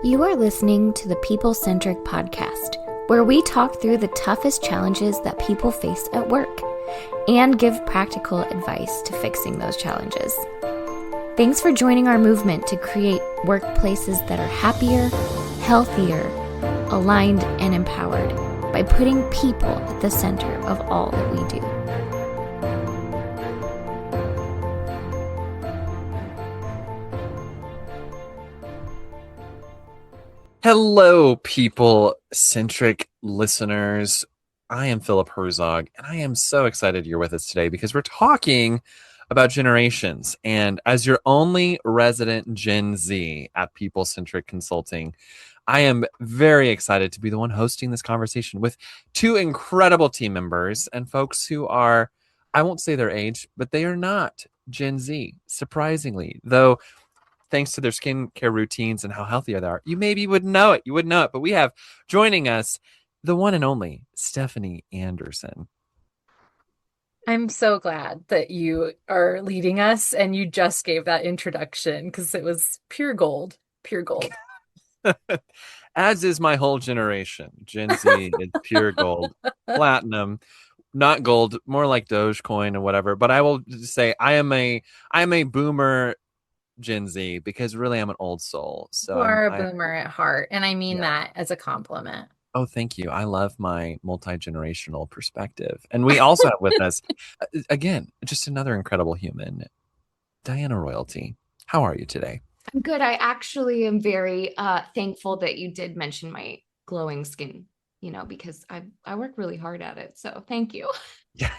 You are listening to the People Centric Podcast, where we talk through the toughest challenges that people face at work and give practical advice to fixing those challenges. Thanks for joining our movement to create workplaces that are happier, healthier, aligned, and empowered by putting people at the center of all that we do. Hello, people-centric listeners. I am Philip Herzog, and I am so excited you're with us today because we're talking about generations. And as your only resident Gen Z at People Centric Consulting, I am very excited to be the one hosting this conversation with two incredible team members and folks who are, I won't say their age, but they are not Gen Z, surprisingly, though. Thanks to their skincare routines and how healthy they are, you maybe wouldn't know it. You wouldn't know it. But we have joining us the one and only Stephanie Anderson. I'm so glad that you are leading us and you just gave that introduction because it was pure gold. Pure gold. As is my whole generation. Gen Z is pure gold. Platinum. Not gold, more like Dogecoin or whatever. But I will just say I am a boomer Gen Z because really I'm an old soul. So you are a boomer at heart, and I mean that as a compliment. Oh, thank you. I love my multi-generational perspective. And we also have with us, again, just another incredible human, Diana Royalty. How are you today? I'm good. I actually am very thankful that you did mention my glowing skin, because I work really hard at it. So thank you. Yeah.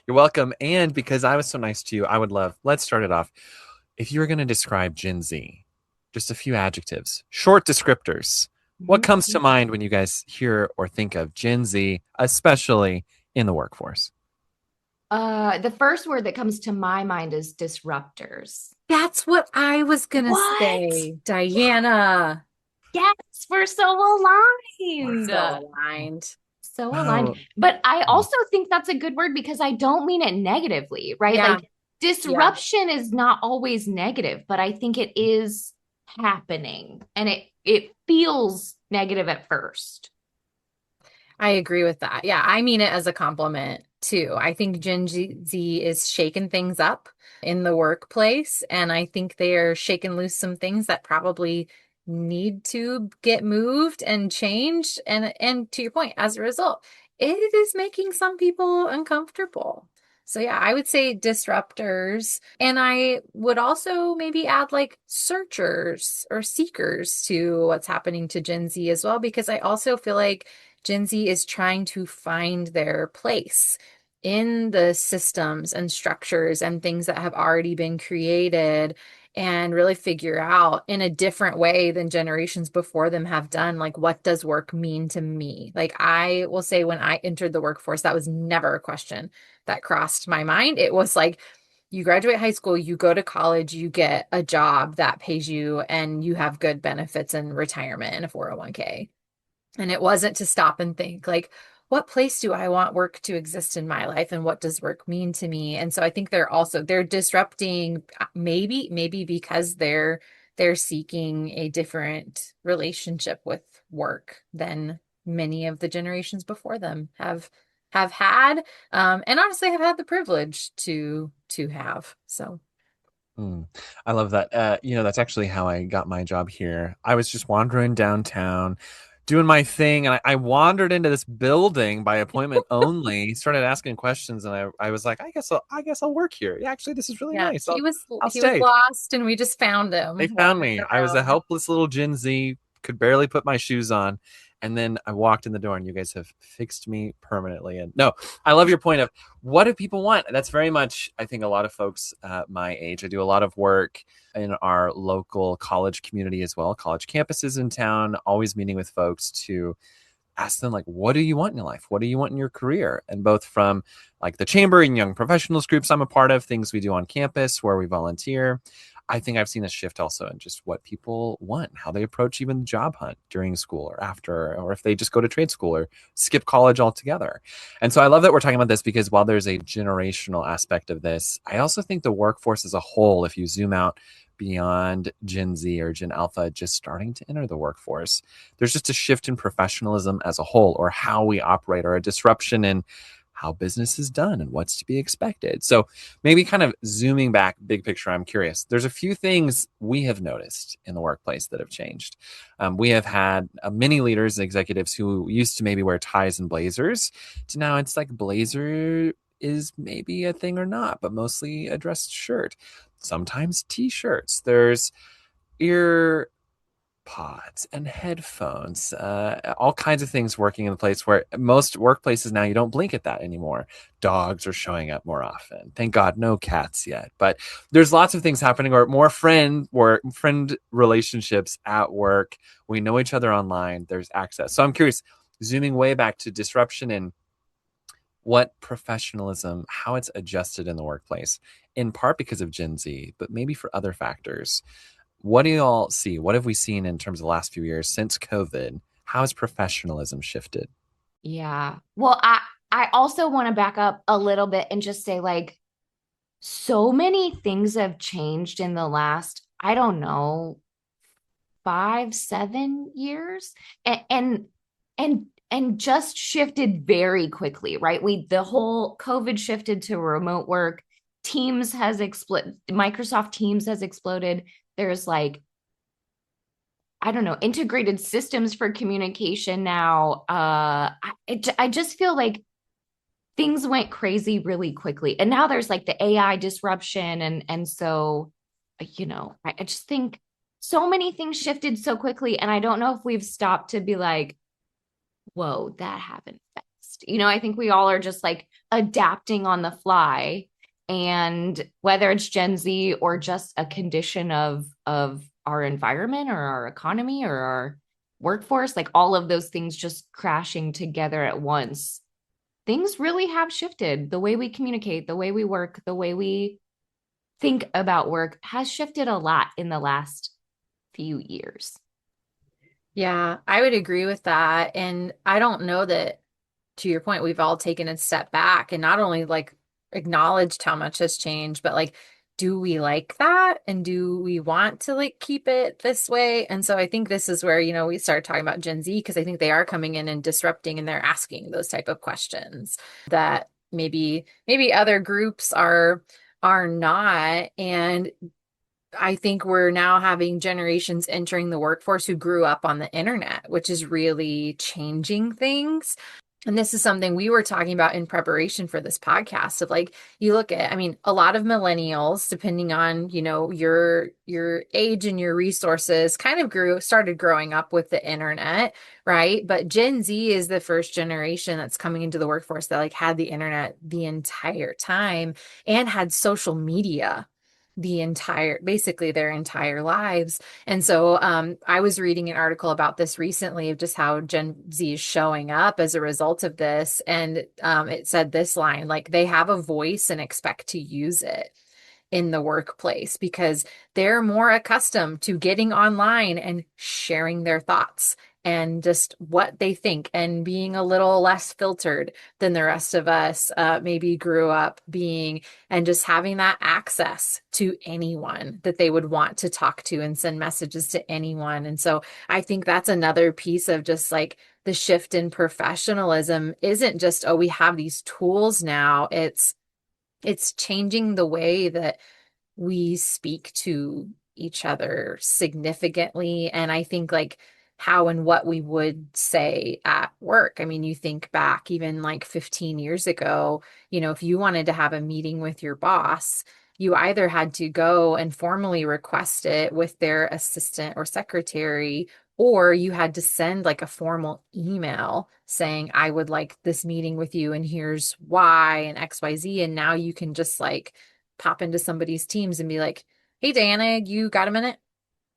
You're welcome. And because I was so nice to you, I would love, let's start it off. If you were going to describe Gen Z, just a few adjectives, short descriptors, what comes to mind when you guys hear or think of Gen Z, especially in the workforce? The first word that comes to my mind is disruptors. That's what I was going to say, Diana. Yes, we're so aligned. So aligned. But I also think that's a good word because I don't mean it negatively, right? Yeah. Like disruption is not always negative, but I think it is happening and it feels negative at first. I agree with that. Yeah, I mean it as a compliment too. I think Gen Z is shaking things up in the workplace, and I think they are shaking loose some things that probably need to get moved and changed. And to your point, as a result, it is making some people uncomfortable. So yeah, I would say disruptors. And I would also maybe add like searchers or seekers to what's happening to Gen Z as well, because I also feel like Gen Z is trying to find their place in the systems and structures and things that have already been created and really figure out in a different way than generations before them have done, like, what does work mean to me? Like, I will say when I entered the workforce, that was never a question that crossed my mind. It was like, you graduate high school, you go to college, you get a job that pays you, and you have good benefits and retirement and a 401k. And it wasn't to stop and think, like, what place do I want work to exist in my life, and what does work mean to me? And so I think they're disrupting maybe because they're seeking a different relationship with work than many of the generations before them have had, and honestly have had the privilege to have. So I love that. That's actually how I got my job here. I was just wandering downtown doing my thing, and I wandered into this building by appointment only, started asking questions, and I was like, I guess I'll work here. Yeah, actually, this is really nice. He was lost, and we just found him. They found me. I was a helpless little Gen Z, could barely put my shoes on. And then I walked in the door, and you guys have fixed me permanently. And no, I love your point of what do people want? That's very much, I think, a lot of folks my age. I do a lot of work in our local college community as well, college campuses in town, always meeting with folks to ask them, like, what do you want in your life? What do you want in your career? And both from like the chamber and young professionals groups I'm a part of, things we do on campus where we volunteer. I think I've seen a shift also in just what people want, how they approach even the job hunt during school or after, or if they just go to trade school or skip college altogether. And so I love that we're talking about this because while there's a generational aspect of this, I also think the workforce as a whole, if you zoom out beyond Gen Z or Gen Alpha just starting to enter the workforce. There's just a shift in professionalism as a whole, or how we operate, or a disruption in how business is done and what's to be expected. So maybe kind of zooming back, big picture, I'm curious. There's a few things we have noticed in the workplace that have changed. We have had many leaders, executives who used to maybe wear ties and blazers, to now it's like blazer is maybe a thing or not, but mostly a dress shirt. Sometimes t-shirts. There's ear pods and headphones, all kinds of things working in a place where most workplaces now you don't blink at that anymore. Dogs are showing up more often. Thank God, no cats yet. But there's lots of things happening, or more friend relationships at work. We know each other online. There's access. So I'm curious, zooming way back to disruption and what professionalism, how it's adjusted in the workplace, in part because of Gen Z, but maybe for other factors. What do you all see? What have we seen in terms of the last few years since COVID? How has professionalism shifted? Yeah. Well, I also want to back up a little bit and just say, like, so many things have changed in the last, I don't know, 5-7 years, and just shifted very quickly, right? The whole COVID shifted to remote work. Teams has exploded. Microsoft Teams has exploded. There's, like, I don't know, integrated systems for communication now. I just feel like things went crazy really quickly. And now there's, like, the AI disruption. And so, I just think so many things shifted so quickly. And I don't know if we've stopped to be like, whoa, that happened fast. I think we all are just, like, adapting on the fly. And whether it's Gen Z or just a condition of our environment or our economy or our workforce, like, all of those things just crashing together at once, things really have shifted. The way we communicate, the way we work, the way we think about work has shifted a lot in the last few years. Yeah, I would agree with that. And I don't know that, to your point, we've all taken a step back and not only, like, acknowledged how much has changed, but, like, do we like that? And do we want to, like, keep it this way? And so I think this is where, we started talking about Gen Z, because I think they are coming in and disrupting, and they're asking those type of questions that maybe other groups are not. And I think we're now having generations entering the workforce who grew up on the internet, which is really changing things. And this is something we were talking about in preparation for this podcast of, like, you look at, I mean, a lot of millennials, depending on, your age and your resources, kind of started growing up with the internet, right? But Gen Z is the first generation that's coming into the workforce that, like, had the internet the entire time and had social media basically their entire lives. And so I was reading an article about this recently of just how Gen Z is showing up as a result of this. And it said this line, like, they have a voice and expect to use it in the workplace because they're more accustomed to getting online and sharing their thoughts and just what they think and being a little less filtered than the rest of us maybe grew up being, and just having that access to anyone that they would want to talk to and send messages to anyone. And so I think that's another piece of just, like, the shift in professionalism isn't just, oh, we have these tools now. It's changing the way that we speak to each other significantly. And I think, like, how and what we would say at work. I mean, you think back even, like, 15 years ago, if you wanted to have a meeting with your boss, you either had to go and formally request it with their assistant or secretary, or you had to send, like, a formal email saying, I would like this meeting with you, and here's why, and XYZ. And now you can just, like, pop into somebody's Teams and be like, hey, Diana, you got a minute?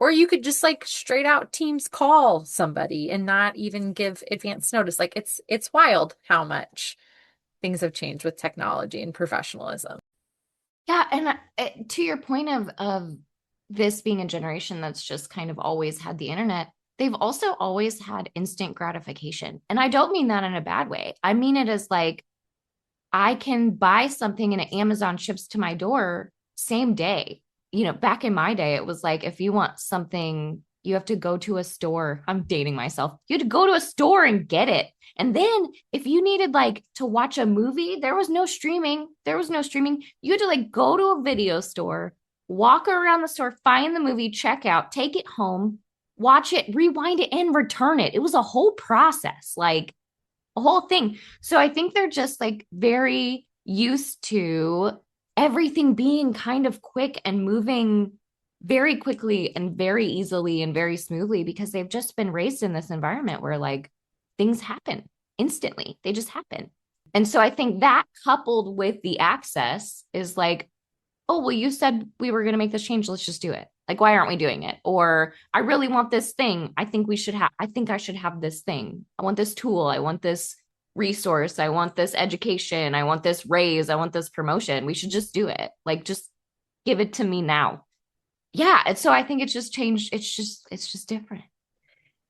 Or you could just, like, straight out Teams call somebody and not even give advance notice. Like, it's wild how much things have changed with technology and professionalism. Yeah. And to your point of this being a generation that's just kind of always had the internet, they've also always had instant gratification. And I don't mean that in a bad way. I mean it as, like, I can buy something and Amazon ships to my door same day. back in my day, it was like, if you want something, you have to go to a store. I'm dating myself. You had to go to a store and get it. And then if you needed like to watch a movie, there was no streaming. There was no streaming. You had to like go to a video store, walk around the store, find the movie, check out, take it home, watch it, rewind it, and return it. It was a whole process, like a whole thing. So I think they're just like very used to everything being kind of quick and moving very quickly and very easily and very smoothly because they've just been raised in this environment where like things happen instantly. They just happen. And so I think that coupled with the access is like, oh, well, you said we were going to make this change. Let's just do it. Like, why aren't we doing it? Or I really want this thing. I think I should have this thing. I want this tool. I want this resource. I want this education. I want this raise. I want this promotion. We should just do it. Like, just give it to me now. Yeah. And so I think it's just changed. It's just different.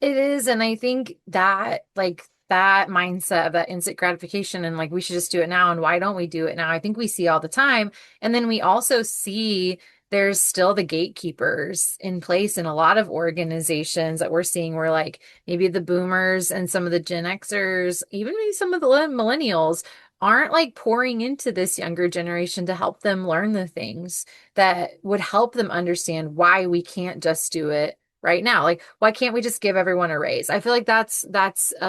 It is. And I think that like that mindset of that instant gratification and like we should just do it now and why don't we do it now? I think we see all the time. And then we also see there's still the gatekeepers in place in a lot of organizations that we're seeing where like maybe the boomers and some of the Gen Xers, even maybe some of the millennials aren't like pouring into this younger generation to help them learn the things that would help them understand why we can't just do it right now. Like, why can't we just give everyone a raise? I feel like that's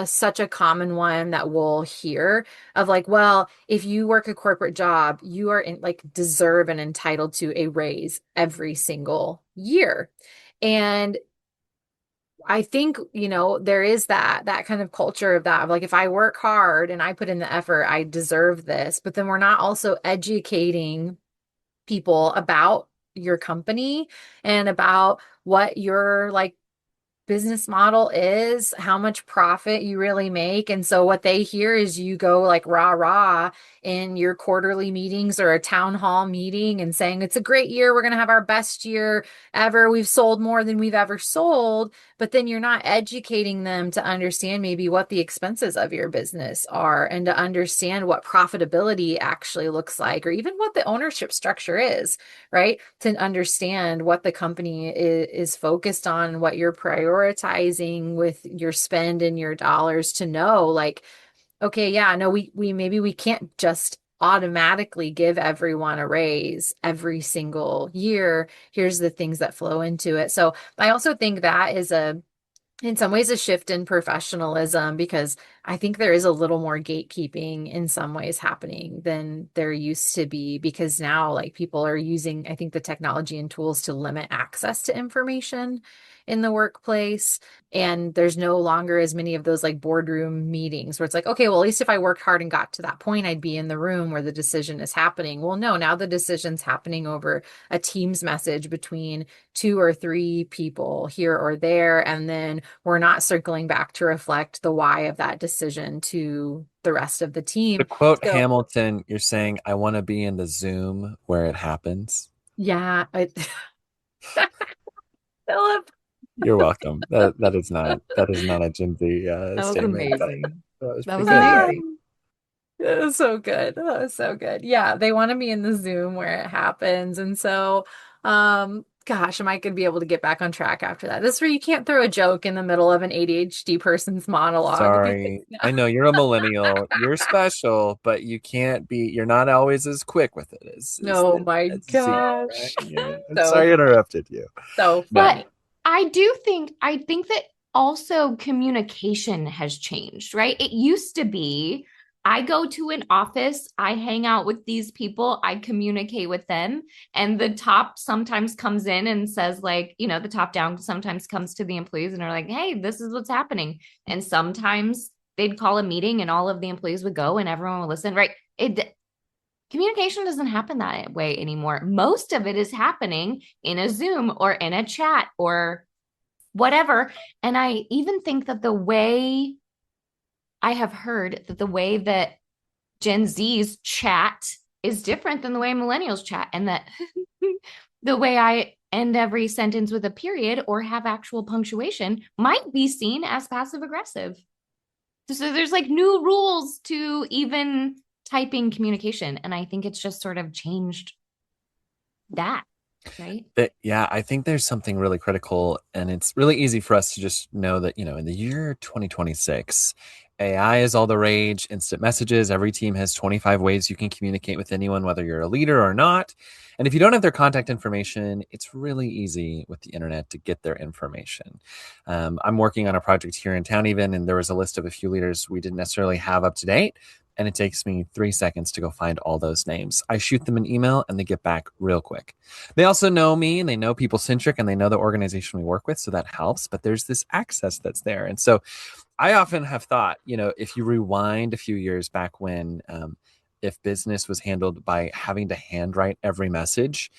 such a common one that we'll hear of like, well, if you work a corporate job, you are like deserve and entitled to a raise every single year. And I think, there is that kind of culture of that, of like, if I work hard and I put in the effort, I deserve this. But then we're not also educating people about your company and about what your like business model is, how much profit you really make. And so what they hear is you go like rah rah in your quarterly meetings or a town hall meeting and saying it's a great year, we're going to have our best year ever, we've sold more than we've ever sold. But then you're not educating them to understand maybe what the expenses of your business are and to understand what profitability actually looks like, or even what the ownership structure is, right? To understand what the company is focused on, what you're prioritizing with your spend and your dollars, to know like, okay, yeah, no, we maybe we can't just automatically give everyone a raise every single year. Here's the things that flow into it. So I also think that is in some ways a shift in professionalism, because I think there is a little more gatekeeping in some ways happening than there used to be, because now like people are using, I think, the technology and tools to limit access to information in the workplace. And there's no longer as many of those like boardroom meetings where it's like, okay, well, at least if I worked hard and got to that point, I'd be in the room where the decision is happening. Well, no, now the decision's happening over a Teams message between 2 or 3 people here or there. And then we're not circling back to reflect the why of that decision to the rest of the team. To quote Hamilton, you're saying, I want to be in the Zoom where it happens. Yeah. Philip. You're welcome. That is not a Gen Z That was statement. amazing. That was amazing. That was so good. That was so good. Yeah, they want to be in the Zoom where it happens. And so, gosh, am I going to be able to get back on track after that? This is where you can't throw a joke in the middle of an ADHD person's monologue. Sorry. I know you're a millennial. You're special, but you're not always as quick with it as Oh my as Z, gosh. right? Yeah. Sorry I interrupted you. So But I think that also communication has changed, right? It used to be, I go to an office, I hang out with these people, I communicate with them, and the top sometimes comes in and says like, the top down sometimes comes to the employees and are like, hey, this is what's happening. And sometimes they'd call a meeting and all of the employees would go and everyone would listen, right? Communication doesn't happen that way anymore. Most of it is happening in a Zoom or in a chat or whatever. And I even think that I have heard that the way that Gen Z's chat is different than the way millennials chat, and that the way I end every sentence with a period or have actual punctuation might be seen as passive aggressive. So there's like new rules to even typing communication. And I think it's just sort of changed that. right? Yeah, I think there's something really critical, and it's really easy for us to just know that, in the year 2026, AI is all the rage, instant messages. Every team has 25 ways you can communicate with anyone, whether you're a leader or not. And if you don't have their contact information, it's really easy with the internet to get their information. I'm working on a project here in town, even, and there was a list of a few leaders we didn't necessarily have up to date. And it takes me 3 seconds to go find all those names. I shoot them an email and they get back real quick. They also know me and they know People Centric and they know the organization we work with. So that helps. But there's this access that's there. And so I often have thought, if you rewind a few years back when, if business was handled by having to handwrite every message,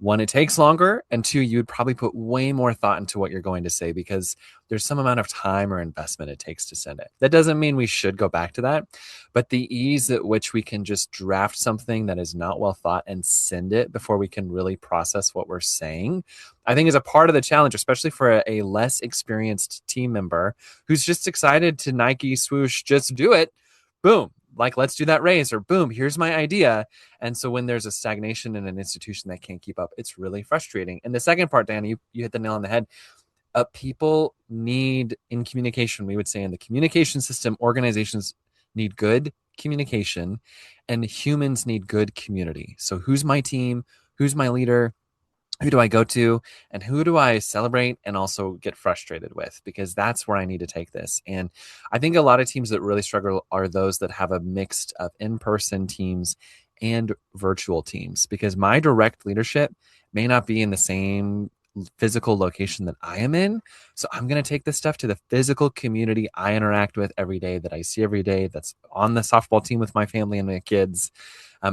one, it takes longer, and two, you'd probably put way more thought into what you're going to say because there's some amount of time or investment it takes to send it. That doesn't mean we should go back to that, but the ease at which we can just draft something that is not well thought and send it before we can really process what we're saying, I think is a part of the challenge, especially for a less experienced team member who's just excited to Nike swoosh, just do it. Boom. Like, let's do that raise, or boom, here's my idea. And so when there's a stagnation in an institution that can't keep up, it's really frustrating. And the second part, Dan, you hit the nail on the head. People need, in communication, we would say in the communication system, organizations need good communication and humans need good community. So who's my team? Who's my leader? Who do I go to, and who do I celebrate and also get frustrated with? Because that's where I need to take this. And I think a lot of teams that really struggle are those that have a mix of in-person teams and virtual teams, because my direct leadership may not be in the same physical location that I am in. So I'm going to take this stuff to the physical community I interact with every day, that I see every day, that's on the softball team with my family and my kids.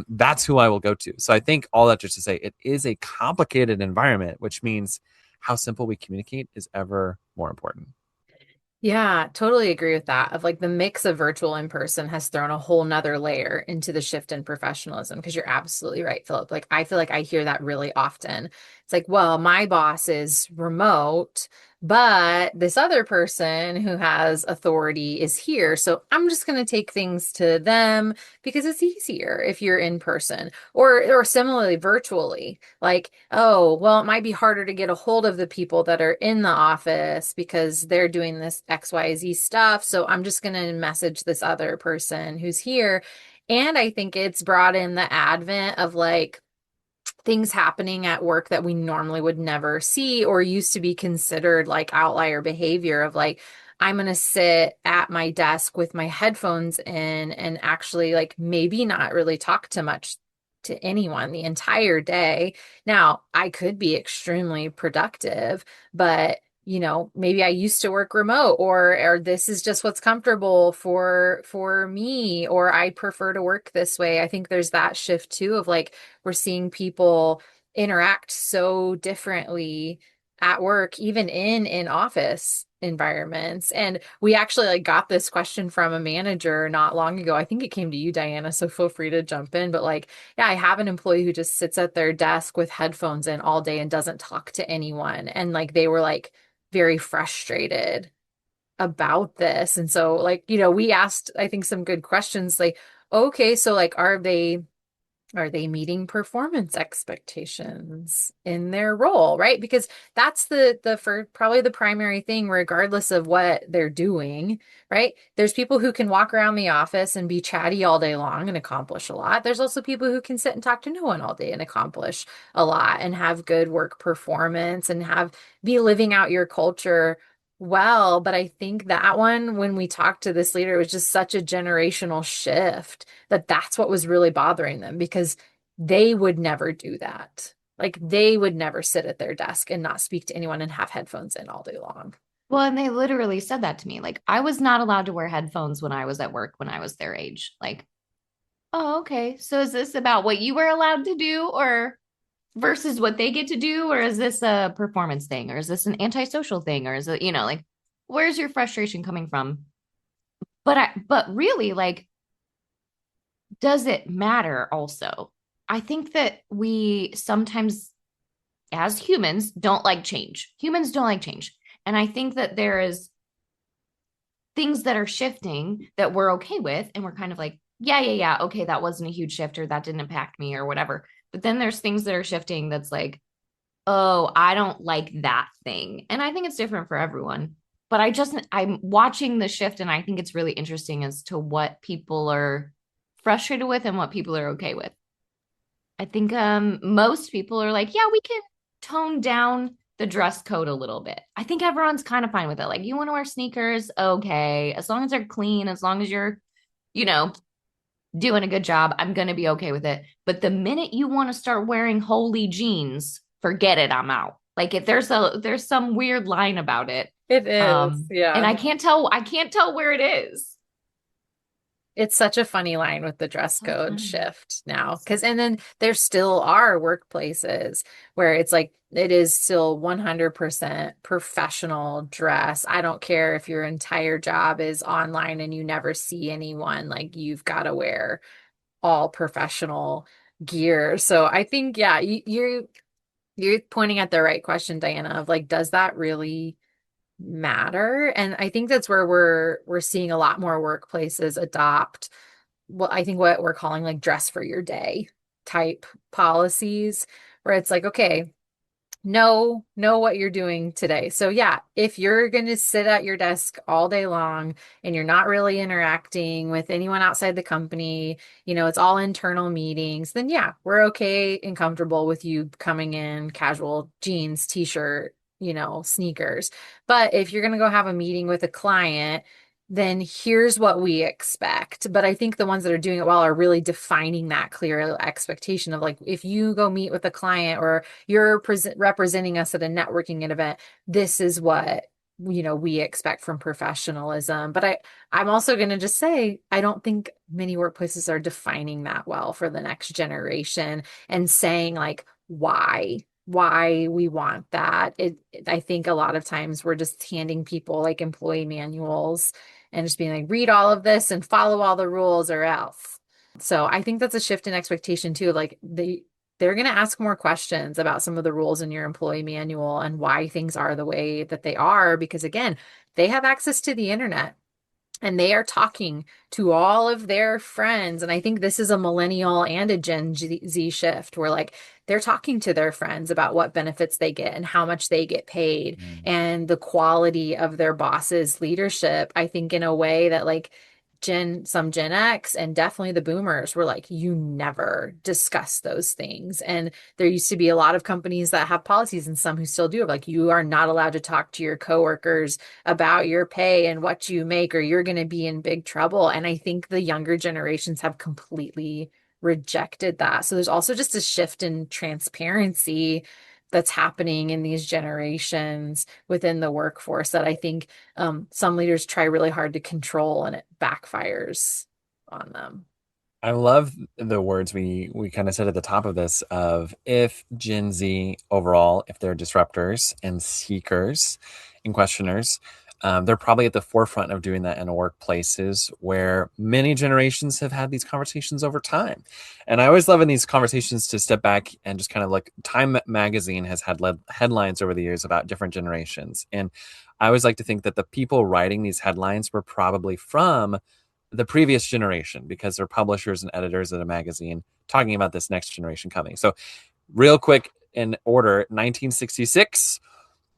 That's who I will go to. So I think all that just to say, it is a complicated environment, which means how simple we communicate is ever more important. Yeah, totally agree with that. Of like the mix of virtual in person has thrown a whole nother layer into the shift in professionalism. Because you're absolutely right, Philip. Like I feel like I hear that really often. It's like, well, my boss is remote, but this other person who has authority is here. So I'm just going to take things to them because it's easier if you're in person, or similarly virtually. Like, oh, well, it might be harder to get a hold of the people that are in the office because they're doing this XYZ stuff. So I'm just going to message this other person who's here. And I think it's brought in the advent of like things happening at work that we normally would never see or used to be considered like outlier behavior of like, I'm going to sit at my desk with my headphones in and actually like maybe not really talk to anyone the entire day. Now, I could be extremely productive, but maybe I used to work remote, or this is just what's comfortable for me, or I prefer to work this way. I think there's that shift too of like we're seeing people interact so differently at work, even in office environments. And we actually like got this question from a manager not long ago. I think it came to you, Diana, so feel free to jump in. But like, yeah, I have an employee who just sits at their desk with headphones in all day and doesn't talk to anyone. And like they were like very frustrated about this. And so like, we asked, I think, some good questions like, okay, so like are they meeting performance expectations in their role, right? Because that's the for probably the primary thing, regardless of what they're doing, right? There's people who can walk around the office and be chatty all day long and accomplish a lot. There's also people who can sit and talk to no one all day and accomplish a lot and have good work performance and be living out your culture well. But I think that one, when we talked to this leader, it was just such a generational shift that's what was really bothering them, because they would never do that. Like they would never sit at their desk and not speak to anyone and have headphones in all day long. Well, and they literally said that to me. Like, I was not allowed to wear headphones when I was at work when I was their age. Like, oh, okay. So is this about what you were allowed to do or versus what they get to do? Or is this a performance thing? Or is this an antisocial thing? Or is it, like, where's your frustration coming from? But really, like, does it matter also? I think that we sometimes, as humans, don't like change. Humans don't like change. And I think that there is things that are shifting that we're okay with. And we're kind of like, yeah. Okay, that wasn't a huge shift or that didn't impact me or whatever. But then there's things that are shifting that's like, oh, I don't like that thing. And I think it's different for everyone. But I'm watching the shift and I think it's really interesting as to what people are frustrated with and what people are okay with. I think most people are like, yeah, we can tone down the dress code a little bit. I think everyone's kind of fine with it. Like, you want to wear sneakers, okay. As long as they're clean, as long as you're, you know, doing a good job, I'm going to be okay with it. But the minute you want to start wearing holy jeans, forget it, I'm out. Like if there's some weird line about it. It is, And yeah. I can't tell where it is. It's such a funny line with the dress So code funny. shift now. And then there still are workplaces where it's like, it is still 100% professional dress. I don't care if your entire job is online and you never see anyone, like you've got to wear all professional gear. So I think, yeah, you're pointing at the right question, Diana, of like, does that really matter? And I think that's where we're seeing a lot more workplaces adopt I think what we're calling like dress for your day type policies, where it's like, okay, know what you're doing today. So yeah, if you're going to sit at your desk all day long and you're not really interacting with anyone outside the company, it's all internal meetings, then yeah, we're okay and comfortable with you coming in casual jeans, t-shirt, sneakers. But if you're going to go have a meeting with a client, then here's what we expect. But I think the ones that are doing it well are really defining that clear expectation of like, if you go meet with a client or you're representing us at a networking event, this is what we expect from professionalism. But I'm also going to just say, I don't think many workplaces are defining that well for the next generation and saying like why we want that. I think a lot of times we're just handing people like employee manuals and just being like, read all of this and follow all the rules or else. So I think that's a shift in expectation too. Like they're going to ask more questions about some of the rules in your employee manual and why things are the way that they are, because again, they have access to the internet and they are talking to all of their friends. And I think this is a millennial and a Gen Z shift where like they're talking to their friends about what benefits they get and how much they get paid and the quality of their boss's leadership. I think in a way that like some Gen X and definitely the boomers were like, you never discuss those things. And there used to be a lot of companies that have policies and some who still do. Like, you are not allowed to talk to your coworkers about your pay and what you make, or you're going to be in big trouble. And I think the younger generations have completely rejected that. So there's also just a shift in transparency that's happening in these generations within the workforce that I think some leaders try really hard to control and it backfires on them. I love the words we kind of said at the top of this of if Gen Z overall, if they're disruptors and seekers and questioners, they're probably at the forefront of doing that in workplaces where many generations have had these conversations over time. And I always love in these conversations to step back and just kind of look. Time magazine has had headlines over the years about different generations. And I always like to think that the people writing these headlines were probably from the previous generation because they're publishers and editors at a magazine talking about this next generation coming. So real quick in order, 1966,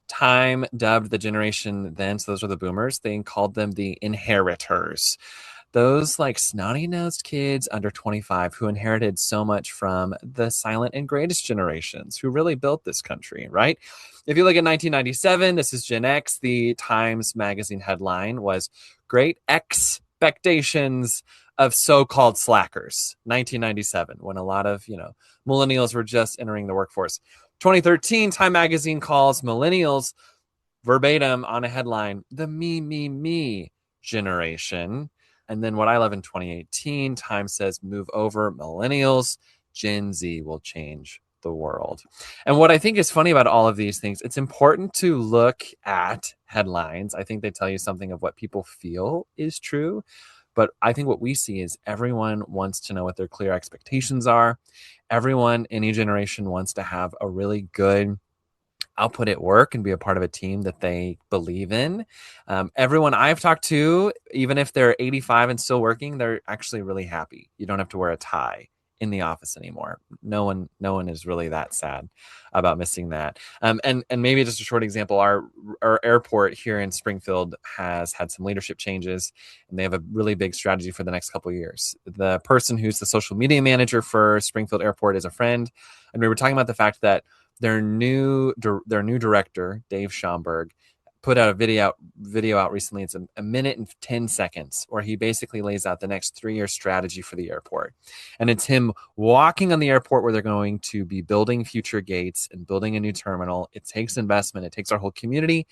Time dubbed the generation then, so those were the boomers, they called them the inheritors. Those like snotty-nosed kids under 25 who inherited so much from the silent and greatest generations who really built this country, right? If you look at 1997, this is Gen X. The Times magazine headline was Great Expectations of So-Called Slackers, 1997, when a lot of, millennials were just entering the workforce. 2013, Time magazine calls millennials verbatim on a headline, the me generation. And then what I love in 2018, Time says, move over millennials, Gen Z will change the world. And what I think is funny about all of these things, it's important to look at headlines. I think they tell you something of what people feel is true. But I think what we see is everyone wants to know what their clear expectations are. Everyone, any generation wants to have a really good output at work and be a part of a team that they believe in. Everyone I've talked to, even if they're 85 and still working, they're actually really happy. You don't have to wear a tie in the office anymore. No one is really that sad about missing that. And maybe just a short example, our airport here in Springfield has had some leadership changes, and they have a really big strategy for the next couple of years. The person who's the social media manager for Springfield Airport is a friend, and we were talking about the fact that their new director, Dave Schomburg, put out a video out recently. It's a minute and 10 seconds where he basically lays out the next 3-year strategy for the airport. And it's him walking on the airport where they're going to be building future gates and building a new terminal. It takes investment. It takes our whole community,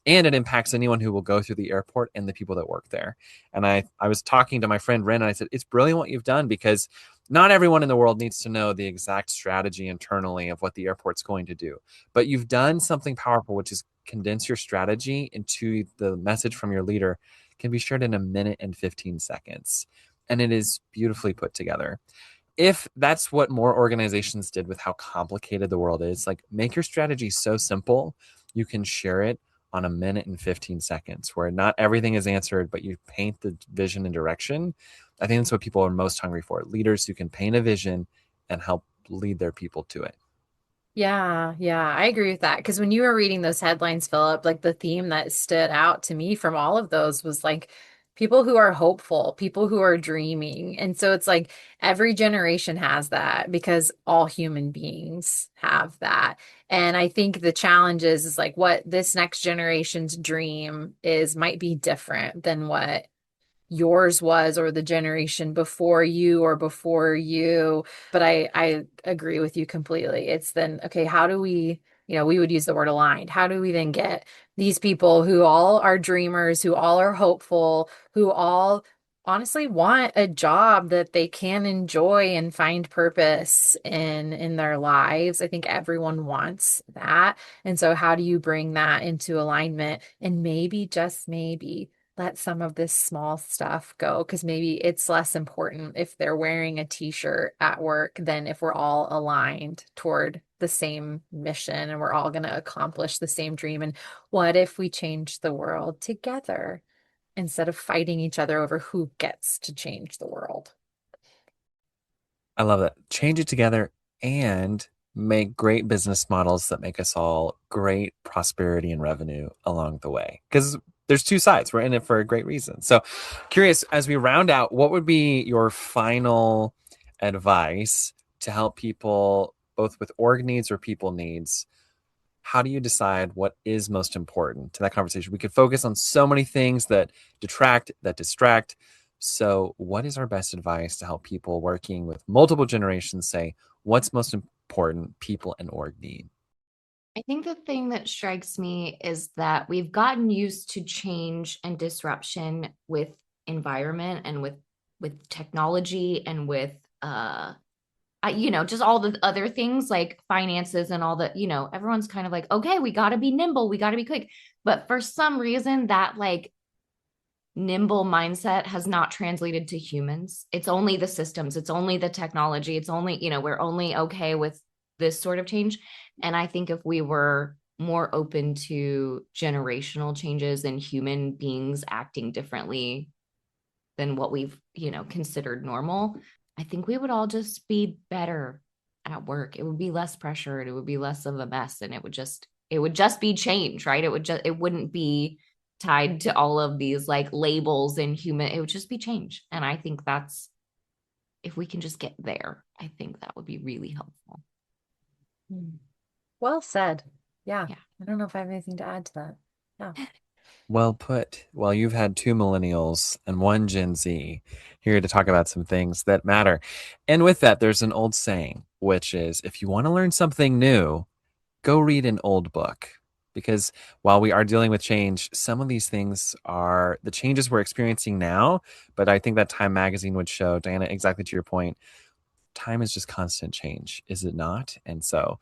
and it impacts anyone who will go through the airport and the people that work there. And I was talking to my friend Ren, and I said, it's brilliant what you've done, because not everyone in the world needs to know the exact strategy internally of what the airport's going to do. But you've done something powerful, which is condense your strategy into the message from your leader can be shared in a minute and 15 seconds. And it is beautifully put together. If that's what more organizations did with how complicated the world is, like, make your strategy so simple, you can share it on a minute and 15 seconds, where not everything is answered, but you paint the vision and direction. I think that's what people are most hungry for. Leaders who can paint a vision and help lead their people to it. Yeah, I agree with that. Because when you were reading those headlines, Philip, like the theme that stood out to me from all of those was like people who are hopeful, people who are dreaming. And so it's like every generation has that, because all human beings have that. And I think the challenge is like what this next generation's dream is might be different than what yours was, or the generation before you or before you. But I agree with you completely. It's then, okay, how do we, we would use the word aligned. How do we then get these people who all are dreamers, who all are hopeful, who all honestly want a job that they can enjoy and find purpose in their lives? I think everyone wants that. And so how do you bring that into alignment, and maybe, just maybe, let some of this small stuff go, because maybe it's less important if they're wearing a t-shirt at work than if we're all aligned toward the same mission and we're all going to accomplish the same dream. And what if we change the world together instead of fighting each other over who gets to change the world? I love that. Change it together and make great business models that make us all great prosperity and revenue along the way. Because there's two sides. We're in it for a great reason. So curious, as we round out, what would be your final advice to help people both with org needs or people needs? How do you decide what is most important to that conversation? We could focus on so many things that detract, that distract. So what is our best advice to help people working with multiple generations say what's most important people and org need? I think the thing that strikes me is that we've gotten used to change and disruption with environment and with technology and with just all the other things like finances and all the, everyone's kind of like, okay, we got to be nimble, we got to be quick. But for some reason that like nimble mindset has not translated to humans. It's only the systems, it's only the technology, it's only, we're only okay with this sort of change. And I think if we were more open to generational changes and human beings acting differently than what we've, considered normal, I think we would all just be better at work. It would be less pressured. It would be less of a mess. And it would just be change, right? It wouldn't be tied to all of these like labels and human, it would just be change. And I think if we can just get there, I think that would be really helpful. Well said. Yeah. I don't know if I have anything to add to that. Yeah. Well put. Well, you've had 2 millennials and 1 Gen Z here to talk about some things that matter. And with that, there's an old saying, which is, if you want to learn something new, go read an old book. Because while we are dealing with change, some of these things are the changes we're experiencing now. But I think that Time magazine would show, Diana, exactly to your point, time is just constant change, is it not? And so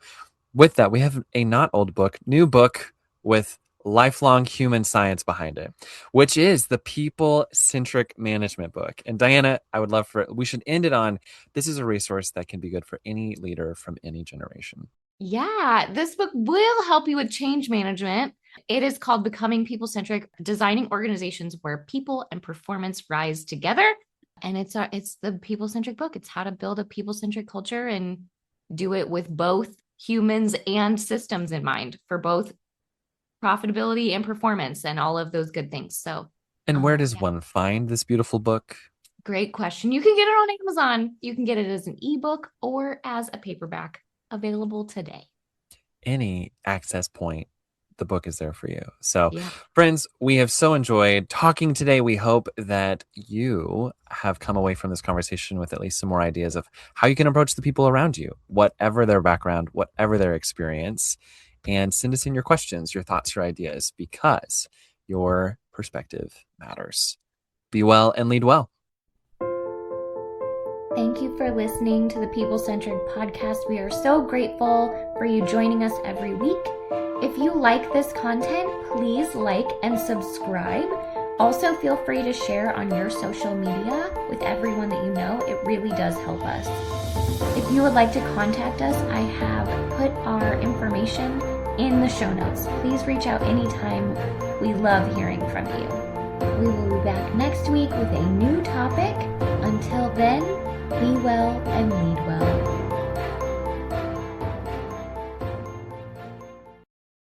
with that, we have a not old book, new book with lifelong human science behind it, which is the People Centric Management book. And Diana, I would love we should end it on, this is a resource that can be good for any leader from any generation. Yeah, this book will help you with change management. It is called Becoming People Centric, Designing Organizations Where People and Performance Rise Together. And it's the people-centric book. It's how to build a people-centric culture and do it with both humans and systems in mind for both profitability and performance and all of those good things. So, And where does one find this beautiful book? great question. You can get it on Amazon. You can get it as an ebook or as a paperback, available today. Any access point, the book is there for you. So, Yeah. friends, we have so enjoyed talking today. We hope that you have come away from this conversation with at least some more ideas of how you can approach the people around you, whatever their background, whatever their experience, and send us in your questions, your thoughts, your ideas, because your perspective matters. Be well and lead well. Thank you for listening to the People Centric Podcast. We are so grateful for you joining us every week. If you like this content, please like and subscribe. Also, feel free to share on your social media with everyone that you know. It really does help us. If you would like to contact us, I have put our information in the show notes. Please reach out anytime. We love hearing from you. We will be back next week with a new topic.